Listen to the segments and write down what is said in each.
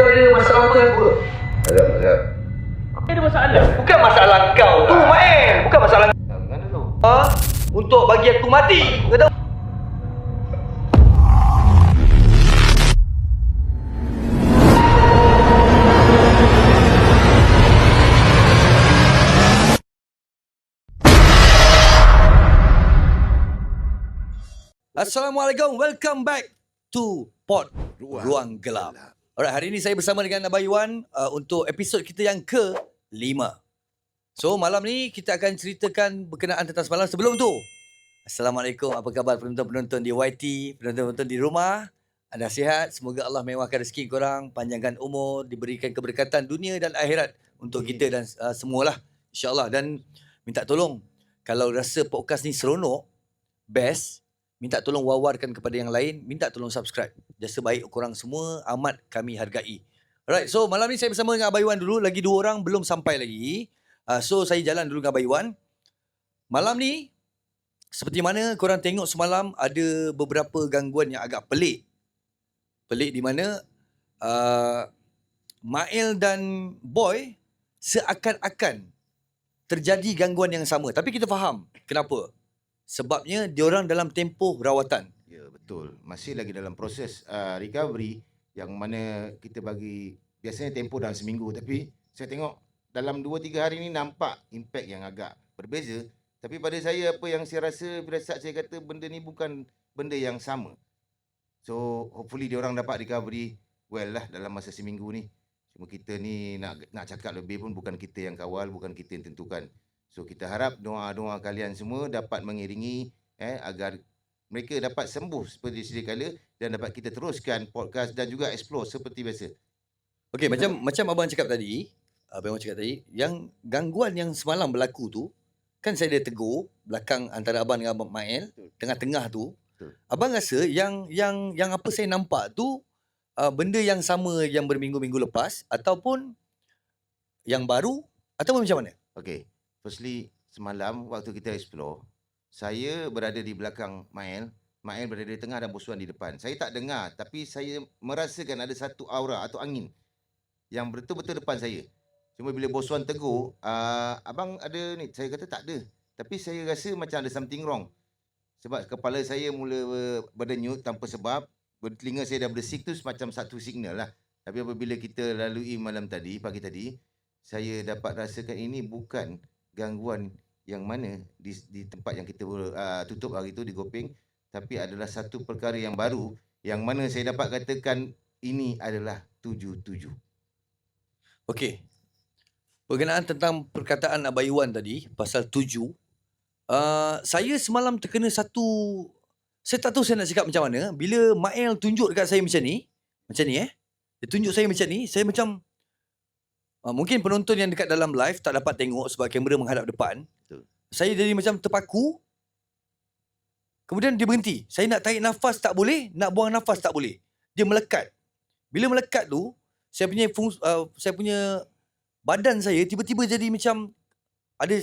ada masalah apa dengan gua? Azab. Ada masalah. Bukan masalah kau tu, Mael. Bukan masalah. Mana tu? Untuk bagi aku mati. Kau tahu? Assalamualaikum, welcome back to Pod Ruang Gelap. Alright, hari ini saya bersama dengan Abang Iwan untuk episod kita yang ke-5. So, malam ni kita akan ceritakan berkenaan tentang semalam. Sebelum tu, Assalamualaikum, apa khabar penonton-penonton di YT, penonton-penonton di rumah? Anda sihat? Semoga Allah mewahkan rezeki korang, panjangkan umur, diberikan keberkatan dunia dan akhirat untuk kita dan semualah, insyaAllah. Dan minta tolong, kalau rasa podcast ni seronok, best, minta tolong wawarkan kepada yang lain, minta tolong subscribe. Jasa baik korang semua, amat kami hargai. Alright, so malam ni saya bersama dengan Abang Iwan dulu, lagi 2 orang belum sampai lagi. So saya jalan dulu dengan Abang Iwan. Malam ni, seperti mana korang tengok semalam, ada beberapa gangguan yang agak pelik. Pelik di mana Mael dan Boy seakan-akan terjadi gangguan yang sama. Tapi kita faham kenapa. Sebabnya diorang dalam tempoh rawatan. Ya, betul. Masih lagi dalam proses recovery yang mana kita bagi biasanya tempoh dalam seminggu, tapi saya tengok dalam 2-3 hari ni nampak impact yang agak berbeza. Tapi pada saya, apa yang saya rasa pada saat saya kata benda ni bukan benda yang sama. So hopefully diorang dapat recovery well lah dalam masa seminggu ni. Cuma kita ni nak cakap lebih pun bukan kita yang kawal, bukan kita yang tentukan. So kita harap doa-doa kalian semua dapat mengiringi agar mereka dapat sembuh seperti sedia kala dan dapat kita teruskan podcast dan juga explore seperti biasa. Okey, macam abang cakap tadi, yang gangguan yang semalam berlaku tu, kan saya dah tegur belakang antara abang dengan Abang Mael, tengah-tengah tu. Betul. Abang rasa yang apa saya nampak tu benda yang sama yang berminggu-minggu lepas ataupun yang baru ataupun macam mana? Okey. Firstly, semalam waktu kita explore, saya berada di belakang Mael berada di tengah dan Boswan di depan. Saya tak dengar, tapi saya merasakan ada satu aura atau angin yang betul-betul depan saya. Cuma bila Boswan tegur, abang ada ni, saya kata tak ada. Tapi saya rasa macam ada something wrong. Sebab kepala saya mula berdenyut tanpa sebab, telinga saya dah bersik tu semacam satu signal lah. Tapi apabila kita lalui malam tadi, pagi tadi, saya dapat rasakan ini bukan gangguan yang mana di tempat yang kita tutup hari itu di Gopeng, tapi adalah satu perkara yang baru yang mana saya dapat katakan ini adalah 77. Okey. Berkenaan tentang perkataan Abang Iwan tadi pasal 7, saya semalam terkena satu, saya tak tahu saya nak cakap macam mana. Bila Mael tunjuk dekat saya macam ni dia tunjuk saya macam ni, saya macam mungkin penonton yang dekat dalam live tak dapat tengok sebab kamera menghadap depan. Betul. Saya jadi macam terpaku. Kemudian dia berhenti. Saya nak tarik nafas tak boleh, nak buang nafas tak boleh. Dia melekat. Bila melekat tu, saya punya badan saya tiba-tiba jadi macam ada,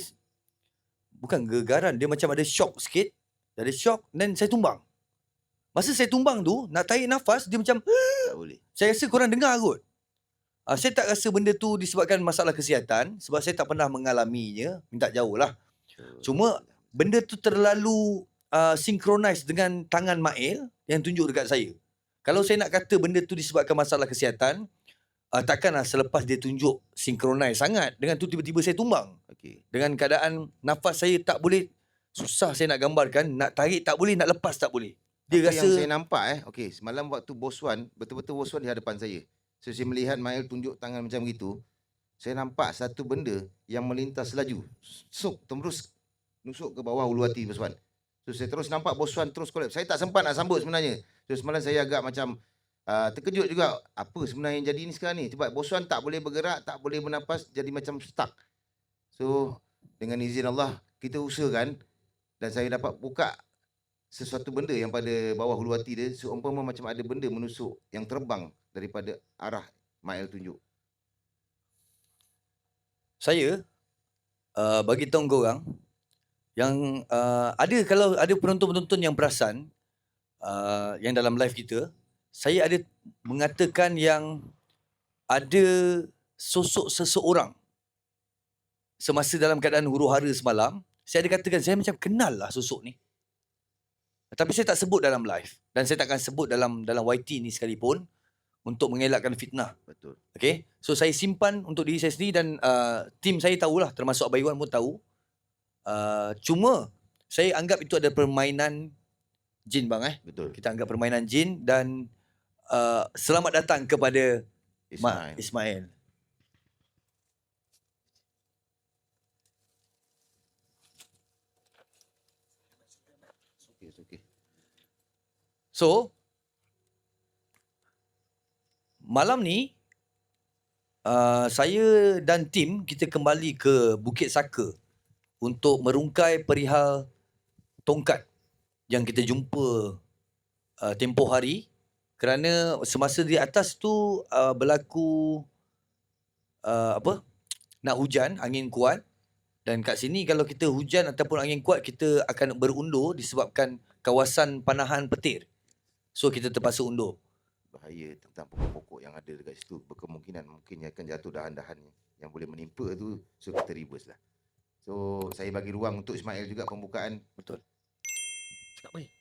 bukan gegaran, dia macam ada shock sikit. Ada shock dan saya tumbang. Masa saya tumbang tu, nak tarik nafas, dia macam Tak boleh. saya rasa korang dengar kot. Saya tak rasa benda tu disebabkan masalah kesihatan sebab saya tak pernah mengalaminya, minta jauh lah. Cuma benda tu terlalu synchronize dengan tangan Mael yang tunjuk dekat saya. Kalau saya nak kata benda tu disebabkan masalah kesihatan, takkanlah selepas dia tunjuk synchronize sangat, dengan tu tiba-tiba saya tumbang. Okey. Dengan keadaan nafas saya tak boleh, susah saya nak gambarkan, nak tarik tak boleh, nak lepas tak boleh. Dia Apa rasa yang saya nampak okey, semalam waktu Boswan, betul-betul Boswan di hadapan saya. So, saya melihat Mael tunjuk tangan macam gitu. Saya nampak satu benda yang melintas laju. Terus nusuk ke bawah ulu hati Boswan. So saya terus nampak Boswan terus collapse. Saya tak sempat nak sambut sebenarnya. So semalam saya agak macam terkejut juga. Apa sebenarnya yang jadi ni sekarang ni? Sebab Boswan tak boleh bergerak, tak boleh bernafas, jadi macam stuck. So dengan izin Allah, kita usahakan dan saya dapat buka sesuatu benda yang pada bawah hulu hati dia, seumpama macam ada benda menusuk yang terbang daripada arah Mael tunjuk. saya bagi tahu korang yang kalau ada penonton-penonton yang perasan yang dalam live kita, saya ada mengatakan yang ada sosok seseorang semasa dalam keadaan huru-hara semalam, saya ada katakan saya macam kenal lah sosok ni. Tapi saya tak sebut dalam live dan saya takkan sebut dalam YT ni sekalipun untuk mengelakkan fitnah. Betul. Okay, so saya simpan untuk diri saya sendiri dan tim saya tahulah, termasuk Abang Iwan pun tahu. Cuma saya anggap itu ada permainan jin bang Betul. Kita anggap permainan jin dan selamat datang kepada Mak Ismail. Okay. So malam ni saya dan tim kita kembali ke Bukit Saka untuk merungkai perihal tongkat yang kita jumpa tempoh hari, kerana semasa di atas tu berlaku nak hujan, angin kuat, dan kat sini kalau kita hujan ataupun angin kuat kita akan berundur disebabkan kawasan panahan petir. So kita terpaksa undur. Bahaya tentang pokok-pokok yang ada dekat situ, berkemungkinan mungkin akan jatuh dahan-dahan yang boleh menimpa tu, so kita reverse lah. So saya bagi ruang untuk Ismail juga pembukaan. Betul. Cakap baik.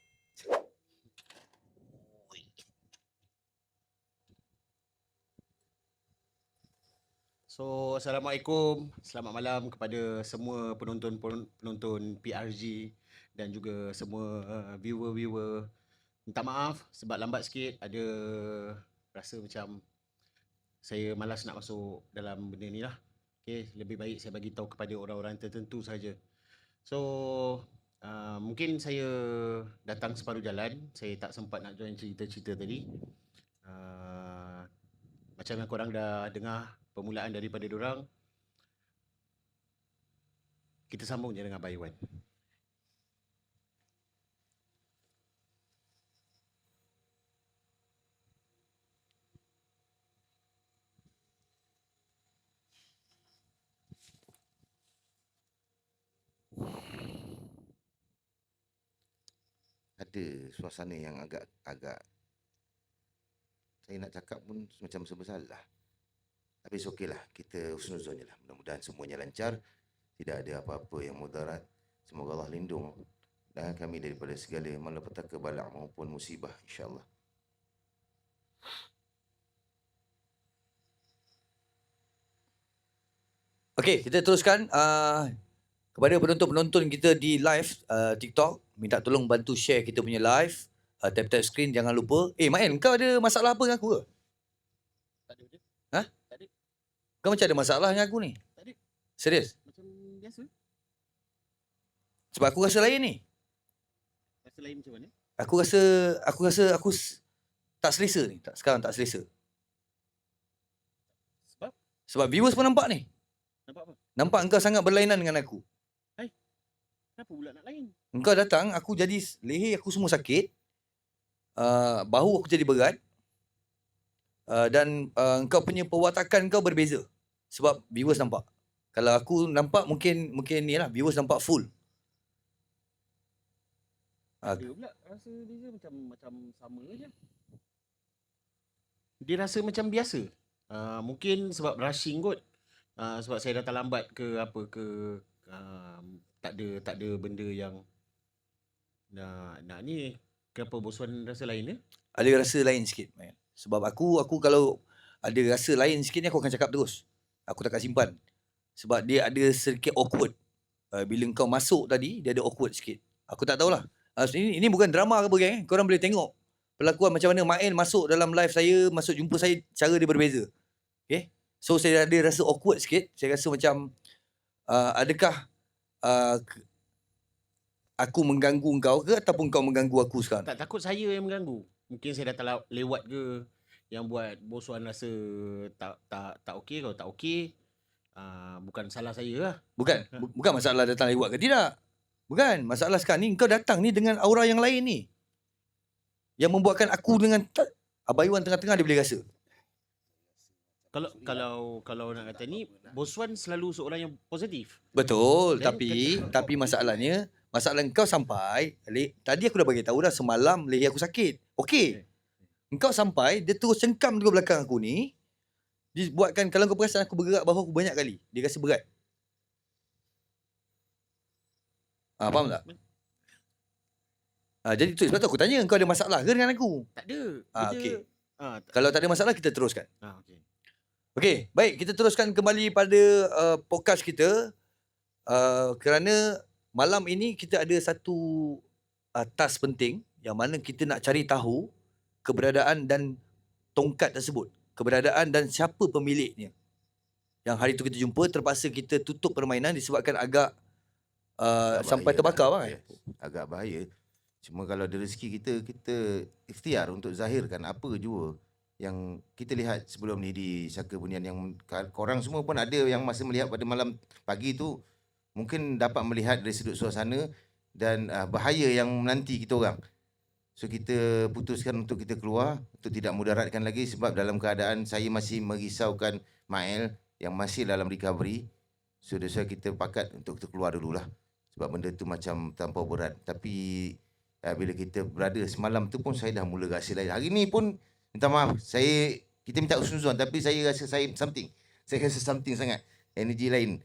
So, Assalamualaikum. Selamat malam kepada semua penonton PRG dan juga semua viewer-viewer. Minta maaf sebab lambat sikit, ada rasa macam saya malas nak masuk dalam benda ni lah. Okay, lebih baik saya bagi tahu kepada orang-orang tertentu saja. So, mungkin saya datang separuh jalan, saya tak sempat nak join cerita-cerita tadi. Macam yang korang dah dengar permulaan daripada diorang, kita sambung je dengan Abang Iwan. Ada suasana yang agak saya nak cakap pun macam bersalah. Tapi okey lah, kita husnuzon je lah. Mudah-mudahan semuanya lancar, tidak ada apa-apa yang mudarat. Semoga Allah lindung dan kami daripada segala malapetaka, balak maupun musibah, insya-Allah. Okey, kita teruskan kepada penonton-penonton kita di live TikTok, minta tolong bantu share kita punya live. Tap-tap screen, jangan lupa. Mael, kau ada masalah apa dengan aku ke? Tak ada je. Ha? Tak ada. Kau macam ada masalah dengan aku ni? Tak ada. Serius? Macam biasa. Sebab aku rasa lain ni. Rasa lain macam mana? Aku rasa aku tak selesa ni. Sekarang tak selesa. Sebab? Sebab viewers pun nampak ni. Nampak apa? Nampak engkau sangat berlainan dengan aku. Kenapa pula nak lain? Engkau datang, aku jadi leher aku semua sakit. Bahu aku jadi berat. Dan engkau punya perwatakan kau berbeza. Sebab viewers nampak. Kalau aku nampak mungkin ni lah, viewers nampak full. Ada pula rasa beza macam sama je. Dia rasa macam biasa. Mungkin sebab rushing kot. Sebab saya datang lambat ke apa ke, tak ada benda yang nak ni. Kenapa bos Wan rasa lain ya? Ada rasa lain sikit, man. Sebab aku kalau ada rasa lain sikit ni aku akan cakap terus. Aku takkan simpan. Sebab dia ada sedikit awkward. Bila kau masuk tadi, dia ada awkward sikit. Aku tak tahulah. Ini bukan drama ke apa, geng. Korang boleh tengok perlakuan macam mana Mael masuk dalam live saya, masuk jumpa saya, cara dia berbeza. Okay? So saya ada rasa awkward sikit. Saya rasa macam adakah aku mengganggu kau ke ataupun kau mengganggu aku sekarang? Tak takut saya yang mengganggu. Mungkin saya datang lewat ke, yang buat bos Wan rasa tak okey. Kalau tak okey, bukan salah saya lah. Bukan masalah datang lewat ke tidak. Bukan. Masalah sekarang ni kau datang ni dengan aura yang lain ni. Yang membuatkan aku dengan Abang Iwan tengah-tengah dia boleh rasa. Kalau nak kata ni, bos Wan selalu seorang yang positif. Betul, Dan tapi masalah kau sampai, tadi aku dah bagi tahu dah semalam leher aku sakit. Okey. Engkau sampai, dia terus cengkam ke belakang aku ni. Dia buatkan, kalau kau perasan aku bergerak bahu aku banyak kali. Dia rasa berat. Faham tak? Jadi tu sebab tu aku tanya, kau ada masalah ke dengan aku? Tak ada. Okey. Tak. Kalau tak ada masalah, kita teruskan. Okey. Okey, baik. Kita teruskan kembali pada podcast kita. Kerana malam ini kita ada satu task penting yang mana kita nak cari tahu keberadaan dan tongkat tersebut. Keberadaan dan siapa pemiliknya. Yang hari tu kita jumpa, terpaksa kita tutup permainan disebabkan agak sampai terbakar bang. Yes. Agak bahaya. Cuma kalau ada rezeki kita ikhtiar untuk zahirkan apa jua yang kita lihat sebelum ni di Saka Bunian, yang korang semua pun ada yang masa melihat pada malam pagi tu mungkin dapat melihat dari sudut suasana dan bahaya yang menanti kita orang. So kita putuskan untuk kita keluar untuk tidak mudaratkan lagi, sebab dalam keadaan saya masih merisaukan Mael yang masih dalam recovery. So that's why kita pakat untuk kita keluar dululah. Sebab benda tu macam terlampau berat. Tapi bila kita berada semalam tu pun saya dah mula rasa lain. Hari ni pun minta maaf, kita minta husnuzon tapi saya rasa saya rasa something sangat. Energi lain.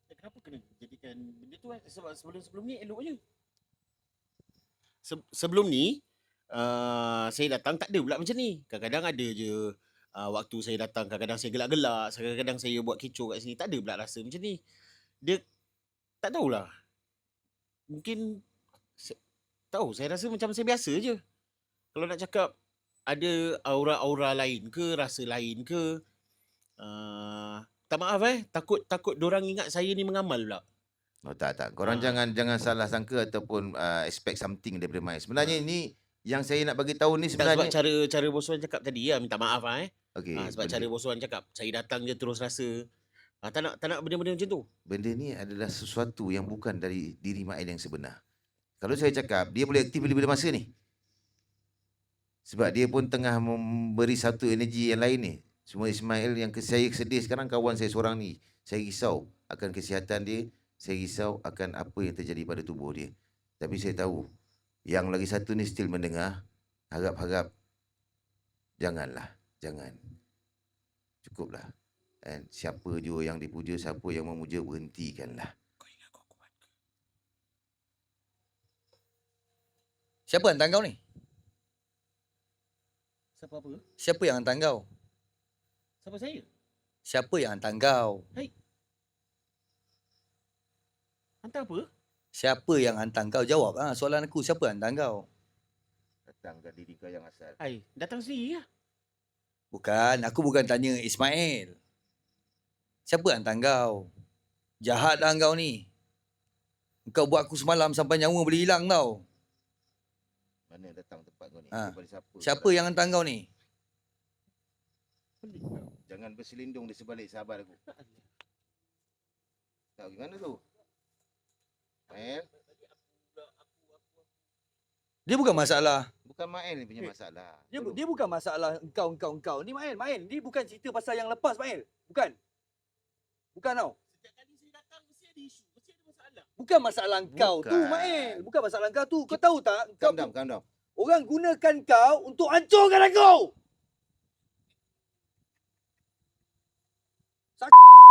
Kenapa kena jadikan benda tu sebab sebelum ni elok je. Sebelum ni saya datang tak ada pula macam ni. Kadang-kadang ada je waktu saya datang, kadang-kadang saya gelak-gelak, kadang-kadang saya buat kecoh kat sini. Tak ada pula rasa macam ni. Dia tak tahulah. Mungkin saya rasa macam saya biasa je. Kalau nak cakap ada aura-aura lain ke, rasa lain ke, tak maaf takut dorang ingat saya ni mengamal pula. Oh, tak. Korang jangan salah sangka ataupun expect something daripada Mai. Sebenarnya ini yang saya nak bagi tahu ni sebenarnya sebab cara bos Wan cakap tadi minta maaf okey. sebab cara bos Wan cakap saya datang je terus rasa tak nak benda-benda macam tu. Benda ni adalah sesuatu yang bukan dari diri Mail yang sebenar. Kalau saya cakap dia boleh aktif bila-bila masa ni. Sebab dia pun tengah memberi satu energi yang lain ni. Semua Ismail yang saya sedih sekarang, kawan saya seorang ni. Saya risau akan kesihatan dia. Saya risau akan apa yang terjadi pada tubuh dia. Tapi saya tahu yang lagi satu ni still mendengar. Harap-harap jangan. Cukuplah. And siapa jua yang dipuja, siapa yang memuja, berhentikanlah. Kau ingat kau kuat ke? Siapa hantar kau ni? Siapa apa? Siapa yang hantar kau? Siapa saya? Siapa yang hantar kau? Hantar apa? Siapa yang hantar kau? Jawab soalan aku. Siapa hantar kau? Datangkan diri kau yang asal. Datang sendiri lah. Bukan. Aku bukan tanya Ismail. Siapa hantar kau? Jahat lah kau ni. Kau buat aku semalam sampai nyawa boleh hilang tau. Mana datang tempat kau ni? Ha. Siapa? Siapa yang hantar kau ni? Jangan berselindung di sebalik sahabat aku. Tahu gimana tu? Mael? Dia bukan masalah. Bukan Mael ni punya masalah. Dia bukan masalah engkau. Ni Mael. Ni bukan cerita pasal yang lepas Mael. Bukan. Bukan tau. Setiap kali saya datang mesti ada isu, mesti ada masalah. Bukan masalah engkau tu Mael. Bukan masalah engkau tu. Kau tahu tak? Calm down. Orang gunakan kau untuk hancurkan aku.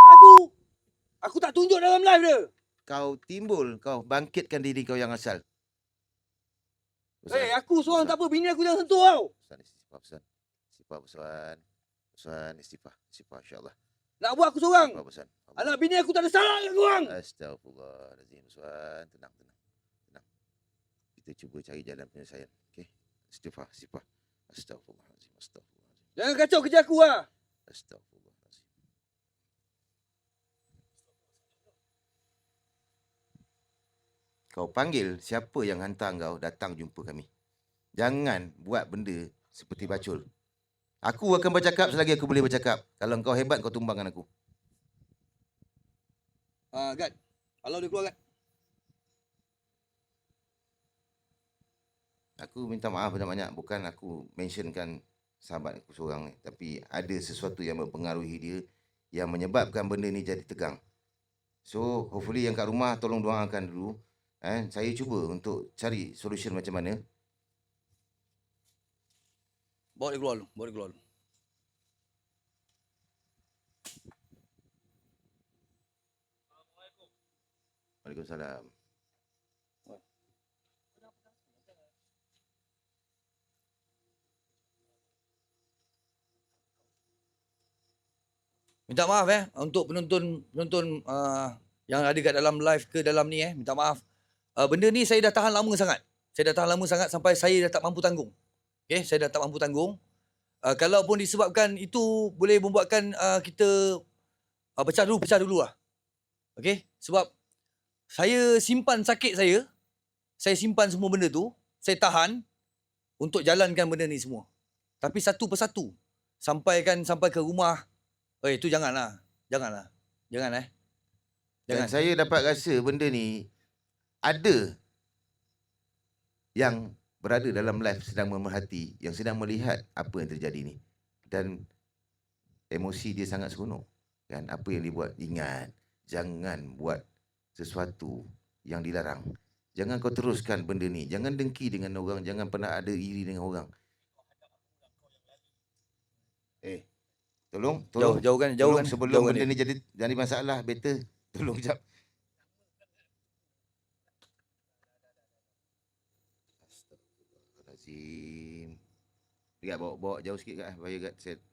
Aku. Aku tak tunjuk dalam live dia. Kau timbul, kau bangkitkan diri kau yang asal. Aku seorang tak apa. Bini aku jangan sentuh tau. Ustaz, istighfar, insyaAllah. Nak buat aku seorang. Ustaz. Anak bini aku tak ada salah dengan korang. Astagfirullahalazim, Ustaz. Tenang. Kita cuba cari jalan penyelesaian. Okey. Istighfar. Astagfirullahalazim. Jangan kacau kerja aku Astagfirullahalazim. Kau panggil siapa yang hantar kau datang jumpa kami. Jangan buat benda seperti bacul. Aku akan bercakap selagi aku boleh bercakap. Kalau kau hebat, kau tumbangkan aku. Gad. Kalau dia keluar Gad. Aku minta maaf banyak-banyak. Bukan aku mentionkan sahabat aku seorang ni. Tapi ada sesuatu yang mempengaruhi dia yang menyebabkan benda ni jadi tegang. So, hopefully yang kat rumah tolong doakan dulu. Saya cuba untuk cari solution macam mana. Bawa dia keluar dulu. Waalaikumsalam. Minta maaf untuk penonton yang ada kat dalam live ke dalam ni minta maaf. Benda ni saya dah tahan lama sangat. Saya dah tahan lama sangat sampai saya dah tak mampu tanggung. Okey, saya dah tak mampu tanggung. Kalaupun disebabkan itu boleh membuatkan kita pecah dulu lah. Okey, sebab saya simpan sakit saya simpan semua benda tu, saya tahan untuk jalankan benda ni semua. Tapi satu persatu sampai ke rumah. Itu janganlah. Jangan. Dan saya dapat rasa benda ni ada yang berada dalam live sedang memerhati, yang sedang melihat apa yang terjadi ni. Dan emosi dia sangat seronok. Kan apa yang dibuat. Ingat, jangan buat sesuatu yang dilarang. Jangan kau teruskan benda ni. Jangan dengki dengan orang, jangan pernah ada iri dengan orang. Tolong Jauhkan sebelum benda ni jadi masalah, better tolong jap. Astagfirullahalazim. Lihat bawa jauh sikit kat supaya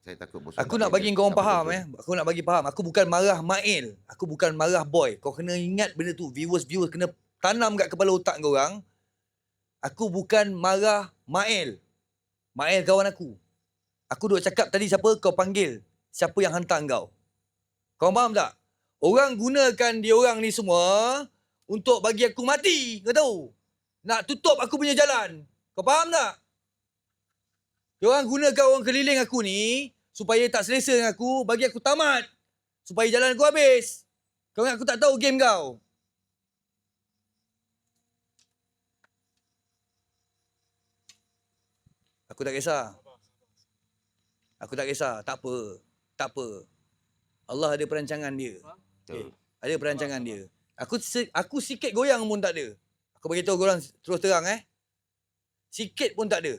saya takut bos. Aku nak bagi kau orang faham Aku nak bagi faham. Aku bukan marah Mail. Aku bukan marah Boy. Kau kena ingat benda tu. Viewers kena tanam kat kepala otak kau orang. Aku bukan marah Mail. Mail kawan aku. Aku duk cakap tadi siapa kau panggil. Siapa yang hantar kau. Kau faham tak? Orang gunakan dia orang ni semua untuk bagi aku mati. Kau tahu? Nak tutup aku punya jalan. Kau faham tak? Dia orang gunakan orang keliling aku ni supaya tak selesa dengan aku, bagi aku tamat. Supaya jalan aku habis. Kau ingat aku tak tahu game kau? Aku tak kisah. Tak apa. Allah ada perancangan dia. Okay. Ada perancangan dia. Aku sikit goyang pun tak ada. Aku bagi tahu korang terus terang Sikit pun tak ada.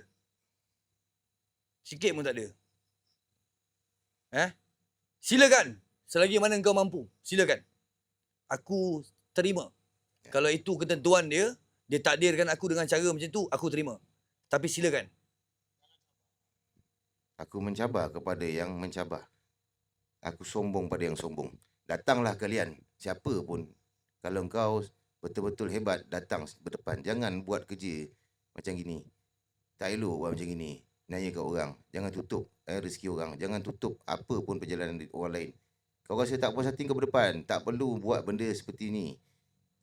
Silakan. Selagi mana kau mampu. Silakan. Aku terima. Kalau itu ketentuan dia takdirkan aku dengan cara macam tu, aku terima. Tapi silakan. Aku mencabar kepada yang mencabar. Aku sombong pada yang sombong. Datanglah kalian, siapa pun. Kalau kau betul-betul hebat, datang berdepan. Jangan buat kerja macam gini. Tak elok buat macam gini. Nanya kat orang. Jangan tutup rezeki orang. Jangan tutup apa pun perjalanan orang lain. Kau rasa tak puas hati kau berdepan. Tak perlu buat benda seperti ni.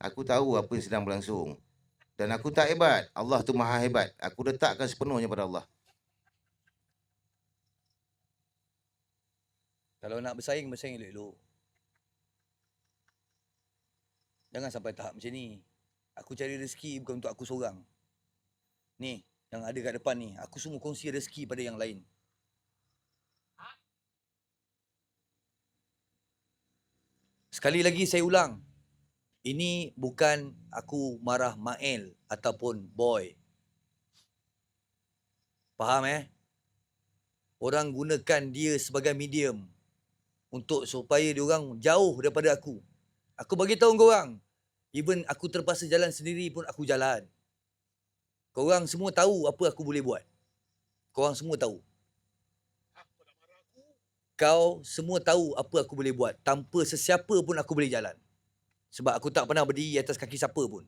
Aku tahu apa yang sedang berlangsung. Dan aku tak hebat. Allah tu maha hebat. Aku letakkan sepenuhnya pada Allah. Kalau nak bersaing elok-elok. Jangan sampai tahap macam ni. Aku cari rezeki bukan untuk aku seorang. Ni, yang ada kat depan ni. Aku semua kongsi rezeki pada yang lain. Sekali lagi saya ulang. Ini bukan aku marah Mail ataupun Boy. Faham Orang gunakan dia sebagai medium untuk supaya diorang jauh daripada aku. Aku bagi tahu korang, even aku terpaksa jalan sendiri pun aku jalan. Korang semua tahu apa aku boleh buat. Korang semua tahu. Kau semua tahu apa aku boleh buat. Tanpa sesiapa pun aku boleh jalan. Sebab aku tak pernah berdiri atas kaki siapa pun.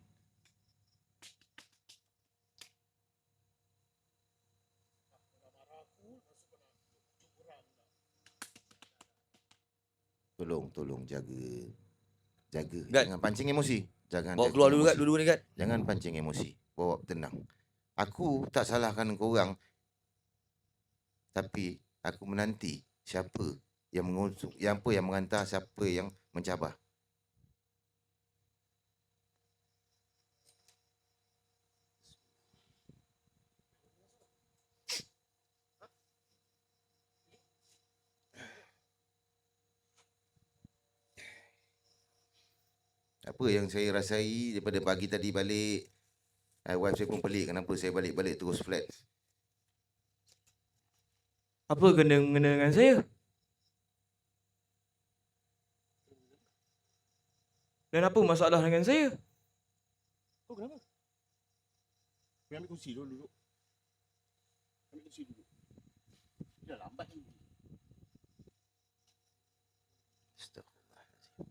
Tolong jaga. Gat. Jangan pancing emosi. Bawa keluar dulu kat, dulu ni kat. Jangan pancing emosi. Bawa tenang. Aku tak salahkan korang. Tapi aku menanti siapa yang mengusung, yang mengantar, siapa yang mencabar. Apa yang saya rasai daripada pagi tadi balik, wife saya pun pelik kenapa saya balik-balik terus flat. Apa kena dengan saya? Dan apa masalah dengan saya? Kau kenapa? Pergi ambil kursi dulu. Ambil kursi dulu. Dah lambat ni. Astaghfirullahalazim.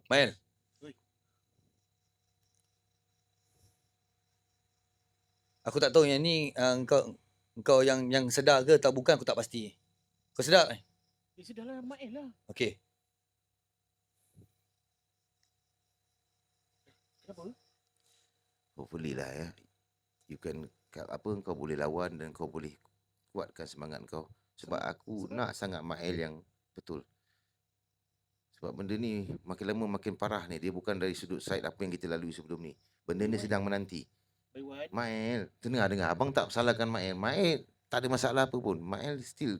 Mael. Oi. Aku tak tahu yang ni engkau yang sedar ke tak bukan, aku tak pasti. Kau sedar? Sudahlah, Mael lah. Okey. Kenapa? Hopefully lah ya. You can kau boleh lawan dan kau boleh kuatkan semangat kau. Sebab aku nak sangat Mael yang betul. Sebab benda ni makin lama makin parah ni. Dia bukan dari sudut side apa yang kita lalui sebelum ni. Benda ni sedang menanti. Baiwan. Mael, dengar. Abang tak salahkan Mael. Mael tak ada masalah apa pun. Mael still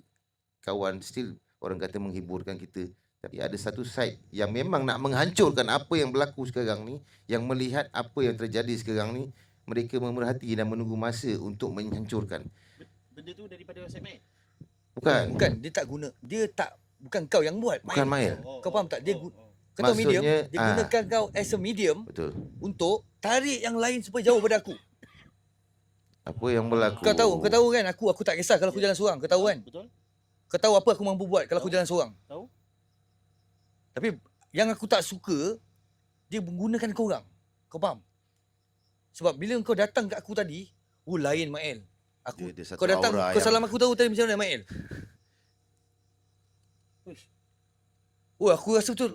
kawan, still orang kata menghiburkan kita. Tapi ada satu side yang memang nak menghancurkan apa yang berlaku sekarang ni. Yang melihat apa yang terjadi sekarang ni. Mereka memerhati dan menunggu masa untuk menghancurkan. Benda tu daripada website Mael? Bukan. Bukan, bukan kau yang buat. Bukan Mael. Kau faham tak? Dia kau tahu medium, Maksudnya, dia gunakan kau as a medium Betul. untuk tarik yang lain supaya jauh pada aku. Apa yang berlaku? Kau tahu kan aku tak kisah kalau aku jalan seorang. Kau tahu kan? Betul? Kau tahu apa aku mampu buat kalau aku jalan seorang. Tahu? Tapi yang aku tak suka, dia menggunakan kau orang. Kau faham? Sebab bila kau datang kat aku tadi, lain Mael. Dia satu Kau datang, aura kau yang- salam aku tahu tadi macam mana Mael? Uish. Aku rasa betul.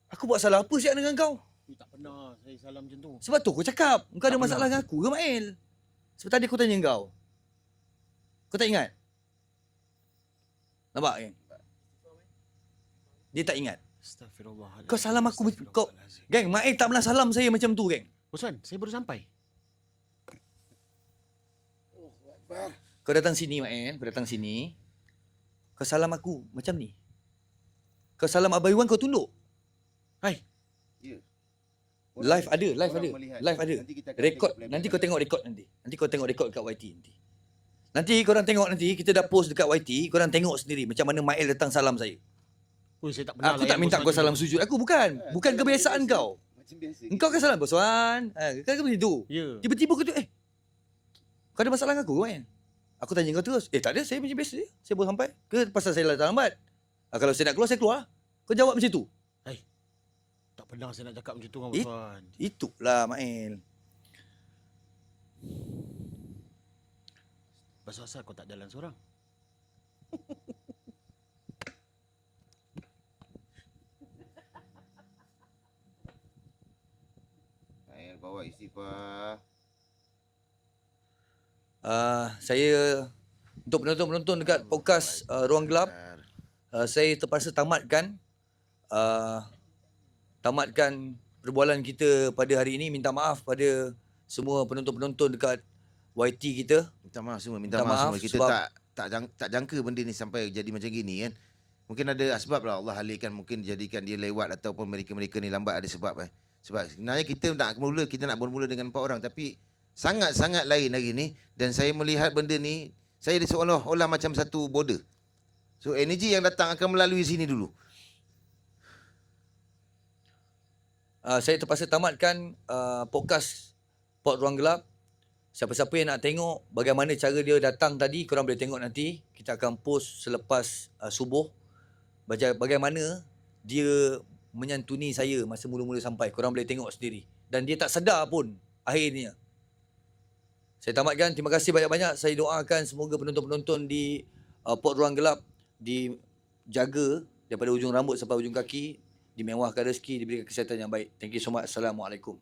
Aku buat salah apa siap dengan kau? Tak pernah saya salam macam tu. Sebab tu aku cakap, kau ada Tak masalah pernah. dengan aku ke Mael? Sebab tadi aku tanya kau. Kau tak ingat? Nampak kan? Dia tak ingat. Astaghfirullahaladzim. Kau salam aku, kau- Astaghfirullahaladzim. Geng, Mael tak pernah salam saya macam tu, geng. Bosan, saya baru sampai. Kau datang sini, Mael. Kau datang sini. Kau salam aku macam ni. Kau salam Abang Iwan, kau tunduk. Hai. Ya. Live ada. Orang melihat. Live ada. Nanti kita akan Rekod. tengok Nanti kau tengok rekod nanti. Nanti kau tengok rekod dekat YT nanti. Nanti korang tengok nanti. Kita dah post dekat YT. Korang tengok sendiri macam mana Mael datang salam saya. Saya tak pernah Aku tak minta kau salam sujud. Aku bukan. Bukan kebiasaan kau. Macam biasa. Engkau kan salam Bos Wan. Kan begitu. Ya. Tiba-tiba kau tu kau ada masalah dengan aku kan? Aku tanya kau terus. Tak ada, saya macam biasa je. Saya baru sampai. Ke pasal saya datang lambat? Kalau saya nak keluar, saya keluar. Kau jawab macam tu. Tak pernah saya nak cakap macam tu dengan It- Bosan. Itulah Mael. Pasal asal kau tak jalan seorang? Mael bawa istighfar. Saya untuk penonton-penonton dekat podcast Ruang Gelap, saya terpaksa tamatkan perbualan kita pada hari ini. Minta maaf pada semua penonton-penonton dekat YT kita. Minta maaf semua, Minta minta maaf maaf semua. Kita sebab- tak jangka benda ni sampai jadi macam gini kan. Mungkin ada asbab lah Allah alihkan, mungkin jadikan dia lewat ataupun mereka-mereka ni lambat, ada sebab Sebab sebenarnya kita nak bermula dengan 4 orang, tapi sangat-sangat lain hari ni. Dan saya melihat benda ni, saya seolah-olah macam satu border. So energi yang datang akan melalui sini dulu. Saya terpaksa tamatkan podcast Pod Ruang Gelap. Siapa-siapa yang nak tengok bagaimana cara dia datang tadi, korang boleh tengok nanti. Kita akan post selepas subuh. Bagaimana dia menyantuni saya masa mula-mula sampai. Korang boleh tengok sendiri. Dan dia tak sedar pun akhirnya. Saya tamatkan. Terima kasih banyak-banyak. Saya doakan semoga penonton-penonton di Pod Ruang Gelap dijaga daripada ujung rambut sampai ujung kaki. Dimewahkan rezeki, diberikan kesihatan yang baik. Thank you so much. Assalamualaikum.